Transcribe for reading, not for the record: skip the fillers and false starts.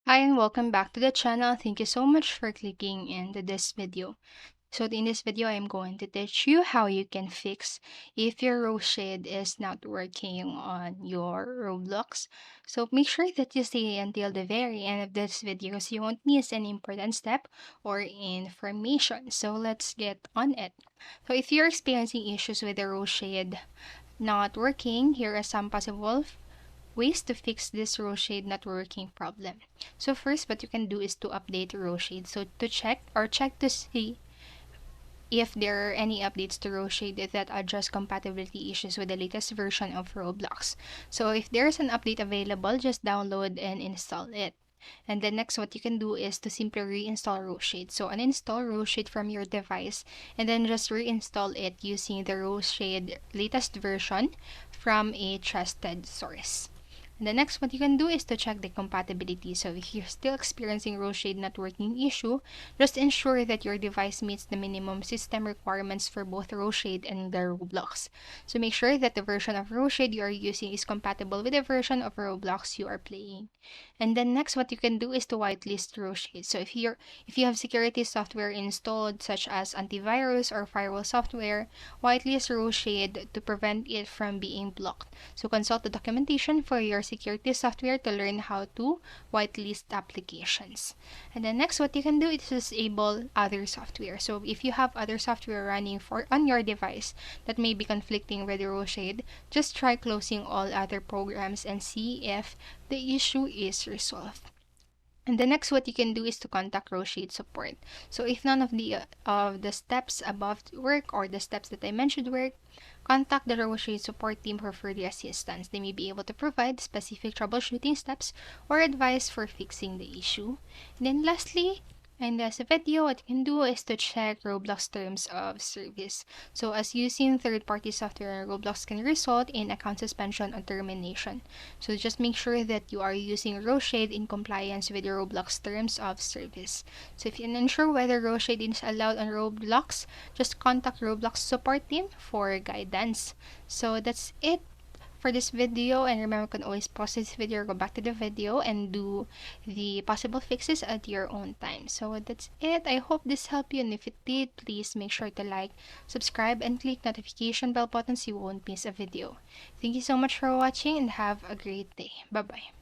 Hi and welcome back to the channel. Thank you so much for clicking into this video. So in this video, I'm going to teach you how you can fix if your Roshade is not working on your Roblox. So make sure that you stay until the very end of this video so you won't miss any important step or information. So let's get on it. So if you're experiencing issues with the Roshade not working, here are some possible ways to fix this Roshade not working problem. So first, what you can do is to update Roshade. So to check to see if there are any updates to Roshade that address compatibility issues with the latest version of Roblox. So if there's an update available, just download and install it. And then next, what you can do is to simply reinstall Roshade. So uninstall Roshade from your device and then just reinstall it using the Roshade latest version from a trusted source. And the next what you can do is to check the compatibility. So if you're still experiencing Roshade not working issue, just ensure that your device meets the minimum system requirements for both Roshade and the Roblox. So make sure that the version of Roshade you are using is compatible with the version of Roblox you are playing. And then next what you can do is to whitelist Roshade. So if you have security software installed such as antivirus or firewall software, whitelist Roshade to prevent it from being blocked. So consult the documentation for your security software to learn how to whitelist applications. And then next what you can do is disable other software. So if you have other software running on your device that may be conflicting with Roshade, just try closing all other programs and see if the issue is resolved. And the next what you can do is to contact Roshade support. So if none of the steps above work or the steps that I mentioned work, contact the Roshade support team for further assistance. They may be able to provide specific troubleshooting steps or advice for fixing the issue. And then lastly, in this video, what you can do is to check Roblox terms of service. So as using third-party software, Roblox can result in account suspension or termination. So just make sure that you are using Roshade in compliance with your Roblox terms of service. So if you're unsure whether Roshade is allowed on Roblox, just contact Roblox support team for guidance. So that's it for this video, and remember you can always pause this video, go back to the video and do the possible fixes at your own time. So that's it. I hope this helped you, and if it did, please make sure to like, subscribe, and click notification bell button so you won't miss a video. Thank you so much for watching and have a great day. Bye bye.